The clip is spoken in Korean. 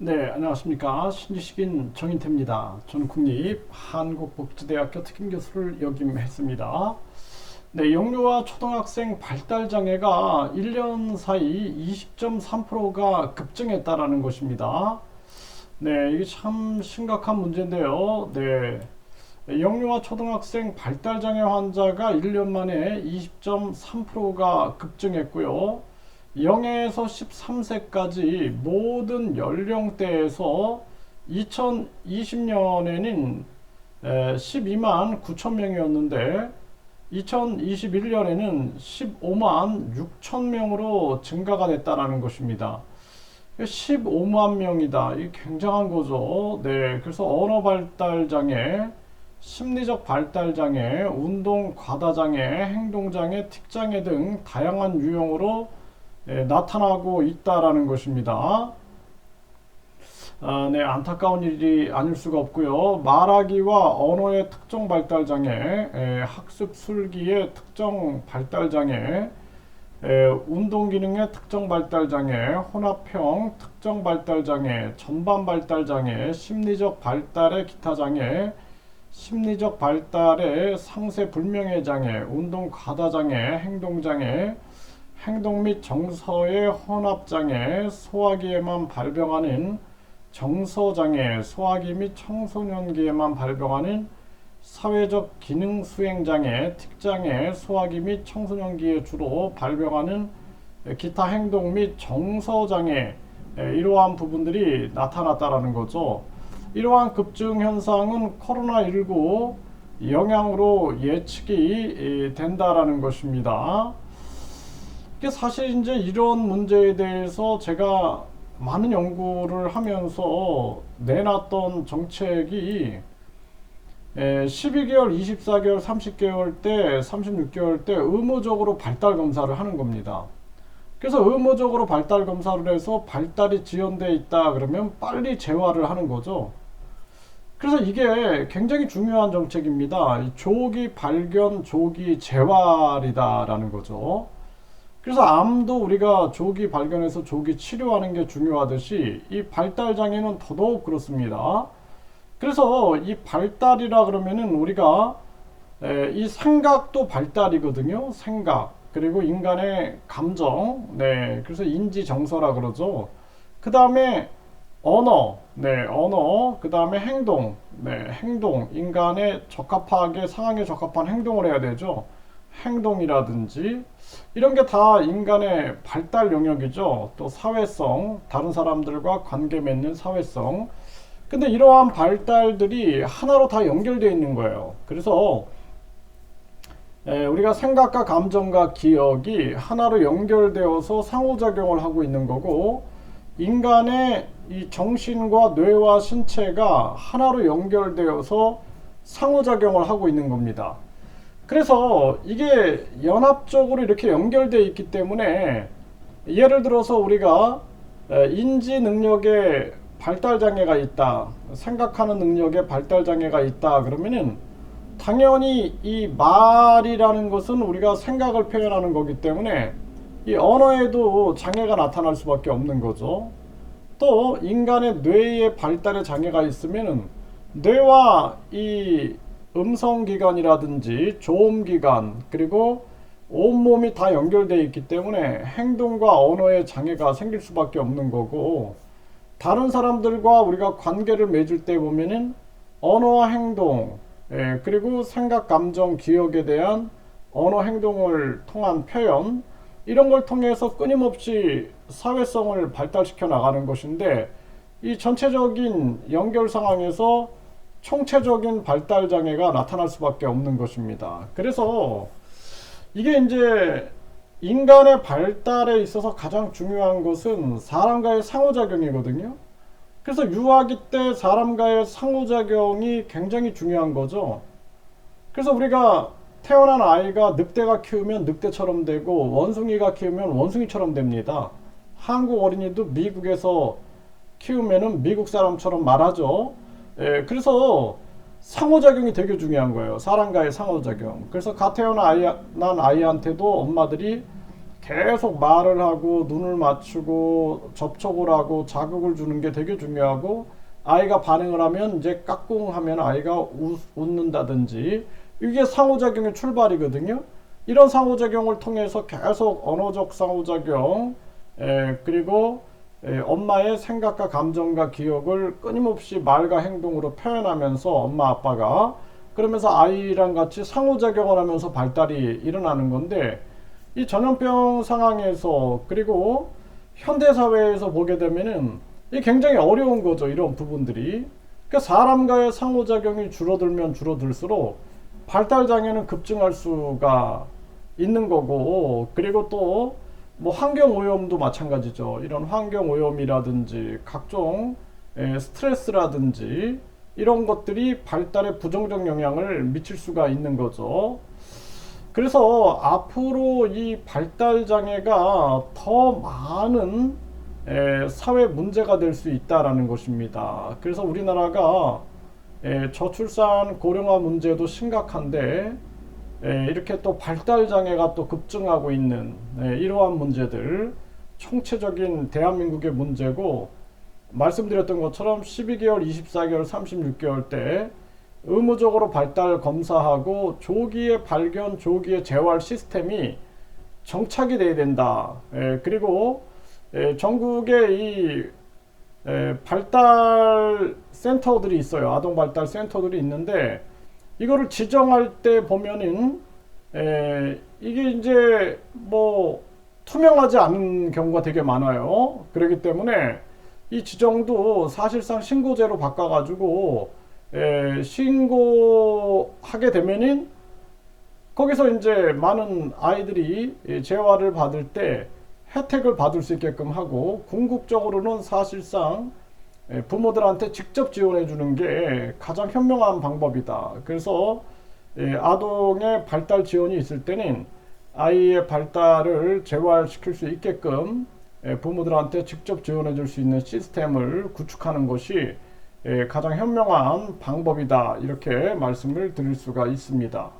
네, 안녕하십니까. 신지식인 정인태입니다. 저는 국립한국복지대학교 특임교수를 역임했습니다. 네, 영유아 초등학생 발달장애가 1년 사이 20.3%가 급증했다라는 것입니다. 네, 이게 참 심각한 문제인데요. 네, 영유아 초등학생 발달장애 환자가 1년 만에 20.3%가 급증했고요. 0에서 13세까지 모든 연령대에서 2020년에는 12만 9천 명이었는데 2021년에는 15만 6천 명으로 증가가 됐다는 것입니다. 15만 명이다. 이 굉장한 거죠. 네, 그래서 언어 발달 장애, 심리적 발달 장애, 운동 과다 장애, 행동 장애, 틱 장애 등 다양한 유형으로 나타나고 있다라는 것입니다. 네, 안타까운 일이 아닐 수가 없고요. 말하기와 언어의 특정 발달 장애, 학습 술기의 특정 발달 장애, 운동 기능의 특정 발달 장애, 혼합형 특정 발달 장애, 전반 발달 장애, 심리적 발달의 기타 장애, 심리적 발달의 상세 불명예 장애, 운동 과다 장애, 행동 장애, 행동 및 정서의 혼합장애, 소화기에만 발병하는 정서장애, 소화기 및 청소년기에만 발병하는 사회적 기능 수행장애, 틱장애, 소화기 및 청소년기에 주로 발병하는 기타 행동 및 정서장애, 이러한 부분들이 나타났다라는 거죠. 이러한 급증 현상은 코로나19 영향으로 예측이 된다라는 것입니다. 사실 이제 이런 문제에 대해서 제가 많은 연구를 하면서 내놨던 정책이 12개월, 24개월, 30개월 때, 36개월 때 의무적으로 발달 검사를 하는 겁니다. 그래서 의무적으로 발달 검사를 해서 발달이 지연되어 있다 그러면 빨리 재활을 하는 거죠. 그래서 이게 굉장히 중요한 정책입니다. 조기 발견, 조기 재활이다라는 거죠. 그래서 암도 우리가 조기 발견해서 조기 치료하는 게 중요하듯이 이 발달 장애는 더더욱 그렇습니다. 그래서 이 발달이라 그러면은 우리가 이 생각도 발달이거든요. 생각, 그리고 인간의 감정, 네, 그래서 인지 정서라 그러죠. 그 다음에 언어, 네, 언어, 그 다음에 행동, 네, 행동, 인간의 적합하게 상황에 적합한 행동을 해야 되죠. 행동이라든지 이런 게 다 인간의 발달 영역이죠. 또 사회성, 다른 사람들과 관계 맺는 사회성. 근데 이러한 발달들이 하나로 다 연결되어 있는 거예요. 그래서 우리가 생각과 감정과 기억이 하나로 연결되어서 상호작용을 하고 있는 거고, 인간의 이 정신과 뇌와 신체가 하나로 연결되어서 상호작용을 하고 있는 겁니다. 그래서 이게 연합적으로 이렇게 연결되어 있기 때문에 예를 들어서 우리가 인지 능력에 발달 장애가 있다, 생각하는 능력에 발달 장애가 있다 그러면은 당연히 이 말이라는 것은 우리가 생각을 표현하는 거기 때문에 이 언어에도 장애가 나타날 수밖에 없는 거죠. 또 인간의 뇌의 발달에 장애가 있으면은 뇌와 이 음성기관이라든지 조음기관, 그리고 온몸이 다 연결되어 있기 때문에 행동과 언어에 장애가 생길 수밖에 없는 거고, 다른 사람들과 우리가 관계를 맺을 때 보면은 언어와 행동, 그리고 생각, 감정, 기억에 대한 언어, 행동을 통한 표현, 이런 걸 통해서 끊임없이 사회성을 발달시켜 나가는 것인데, 이 전체적인 연결 상황에서 총체적인 발달 장애가 나타날 수밖에 없는 것입니다. 그래서 이게 이제 인간의 발달에 있어서 가장 중요한 것은 사람과의 상호작용이거든요. 그래서 유아기 때 사람과의 상호작용이 굉장히 중요한 거죠. 그래서 우리가 태어난 아이가 늑대가 키우면 늑대처럼 되고 원숭이가 키우면 원숭이처럼 됩니다. 한국 어린이도 미국에서 키우면은 미국 사람처럼 말하죠. 그래서 상호작용이 되게 중요한 거예요. 사람과의 상호작용. 그래서 갓 태어난 아이한테도 엄마들이 계속 말을 하고 눈을 맞추고 접촉을 하고 자극을 주는 게 되게 중요하고, 아이가 반응을 하면 이제 까꿍하면 아이가 웃는다든지, 이게 상호작용의 출발이거든요. 이런 상호작용을 통해서 계속 언어적 상호작용, 그리고 엄마의 생각과 감정과 기억을 끊임없이 말과 행동으로 표현하면서 엄마 아빠가, 그러면서 아이랑 같이 상호작용을 하면서 발달이 일어나는 건데, 이 전염병 상황에서 그리고 현대사회에서 보게 되면은 이 굉장히 어려운 거죠. 이런 부분들이. 그러니까 사람과의 상호작용이 줄어들면 줄어들수록 발달장애는 급증할 수가 있는 거고, 그리고 또 뭐 환경오염도 마찬가지죠. 이런 환경오염이라든지 각종 스트레스라든지 이런 것들이 발달에 부정적 영향을 미칠 수가 있는 거죠. 그래서 앞으로 이 발달 장애가 더 많은 사회 문제가 될 수 있다라는 것입니다. 그래서 우리나라가 저출산 고령화 문제도 심각한데, 이렇게 또 발달 장애가 또 급증하고 있는 이러한 문제들, 총체적인 대한민국의 문제고, 말씀드렸던 것처럼 12개월, 24개월, 36개월 때 의무적으로 발달 검사하고 조기에 발견, 조기에 재활 시스템이 정착이 돼야 된다. 그리고 전국에 이 발달 센터들이 있어요. 아동 발달 센터들이 있는데, 이거를 지정할 때 보면은 이게 이제 뭐 투명하지 않은 경우가 되게 많아요. 그렇기 때문에 이 지정도 사실상 신고제로 바꿔가지고 신고하게 되면은 거기서 이제 많은 아이들이 재활을 받을 때 혜택을 받을 수 있게끔 하고, 궁극적으로는 사실상 부모들한테 직접 지원해 주는 게 가장 현명한 방법이다. 그래서 아동의 발달 지원이 있을 때는 아이의 발달을 재활시킬 수 있게끔 부모들한테 직접 지원해 줄 수 있는 시스템을 구축하는 것이 가장 현명한 방법이다. 이렇게 말씀을 드릴 수가 있습니다.